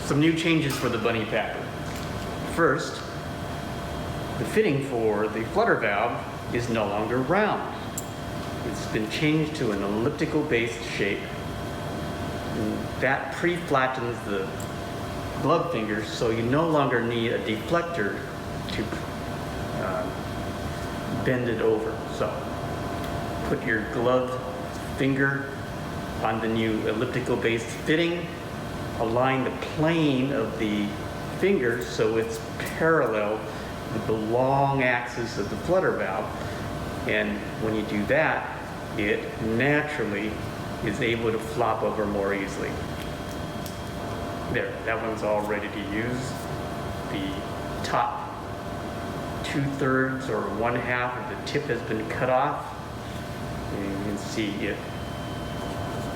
Some new changes for the Bunny PAPR. First, the fitting for the Flutter Valve is no longer round. It's been changed to an elliptical based shape. And that pre-flattens the glove fingers, so you no longer need a deflector to bend it over. So put your glove finger on the new elliptical based fitting, align the plane of the finger so it's parallel with the long axis of the Flutter Valve, and when you do that, it naturally is able to flop over more easily. There, that one's all ready to use. The top 2/3 or 1/2 of the tip has been cut off, and you can see it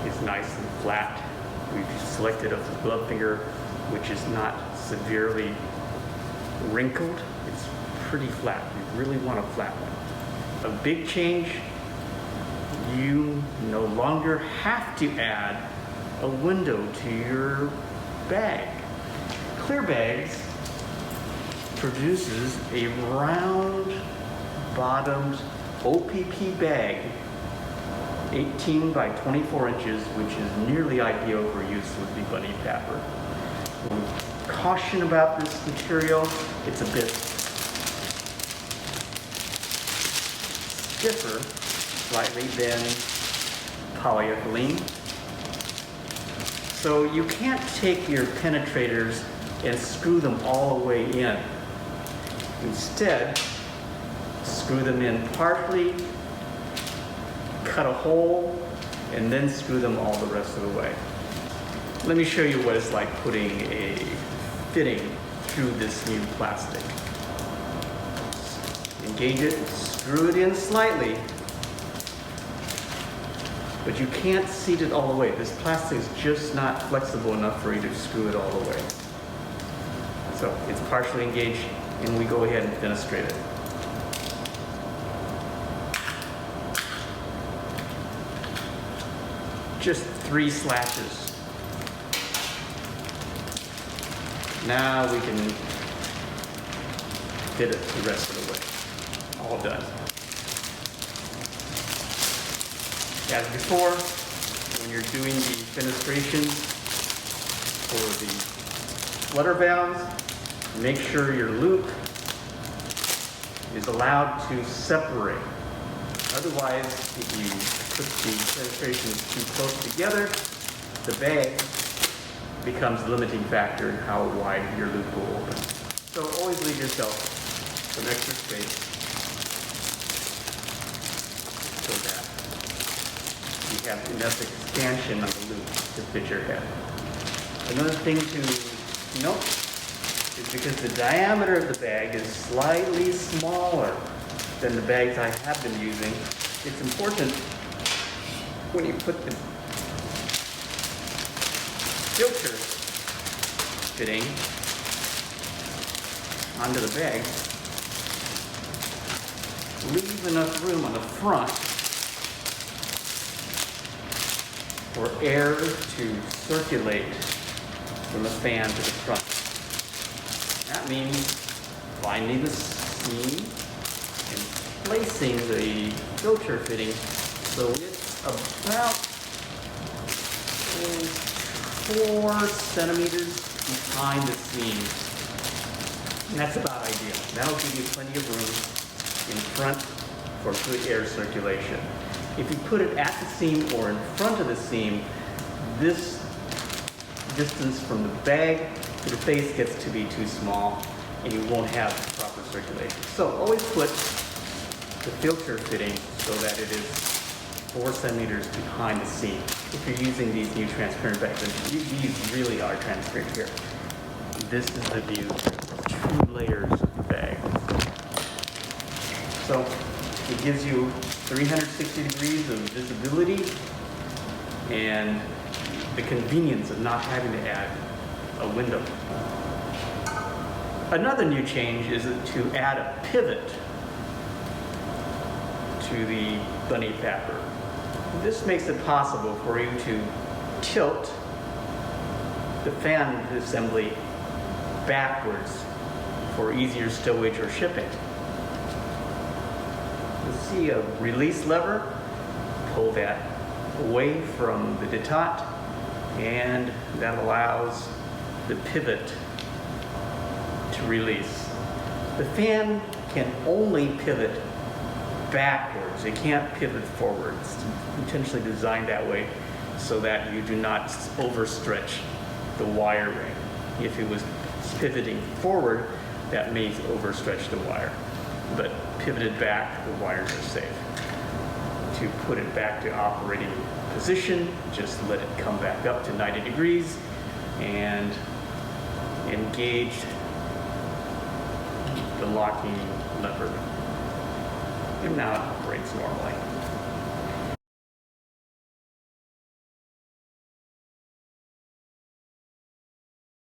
is nice and flat. We've selected a glove finger which is not severely wrinkled. It's pretty flat. You really want a flat one. A big change, you no longer have to add a window to your bag. Clear Bags produces a round bottomed OPP bag, 18 by 24 inches, which is nearly ideal for use with the Bunny PAPR. Caution about this material, it's a bit stiffer slightly than polyethylene. So you can't take your penetrators and screw them all the way in. Instead, screw them in partly, cut a hole, and then screw them all the rest of the way. Let me show you what it's like putting a fitting through this new plastic. Engage it, screw it in slightly, but you can't seat it all the way. This plastic is just not flexible enough for you to screw it all the way. So it's partially engaged, and we go ahead and fenestrate it. Just 3 slashes. Now we can fit it the rest of the way. All done. As before, when you're doing the fenestration for the Flutter valves, make sure your loop is allowed to separate. Otherwise, if you put the fenestrations too close together, the bag becomes the limiting factor in how wide your loop will open. So always leave yourself some extra space so that you have enough expansion on the loop to fit your head. Another thing to note is because the diameter of the bag is slightly smaller than the bags I have been using, it's important when you put the filter fitting onto the bag, leave enough room on the front for air to circulate from the fan to the front. That means finding the seam and placing the filter fitting so it's about 4 centimeters behind the seam. And that's about ideal. That'll give you plenty of room in front for good air circulation. If you put it at the seam or in front of the seam, this distance from the bag to the face gets to be too small and you won't have proper circulation. So always put the filter fitting so that it is 4 centimeters behind the seam. If you're using these new transparent bags, and these really are transparent here. This is the view of 2 layers of the bag. So it gives you 360 degrees of visibility and the convenience of not having to add a window. Another new change is to add a pivot to the Bunny PAPR. This makes it possible for you to tilt the fan assembly backwards for easier stowage or shipping. You'll see a release lever. Pull that away from the detente, and that allows the pivot to release. The fan can only pivot backwards. It can't pivot forwards. It's intentionally designed that way so that you do not overstretch the wire ring. If it was pivoting forward, that may overstretch the wire. But pivoted back, the wires are safe. To put it back to operating position, just let it come back up to 90 degrees and engage the locking lever. And now it operates normally.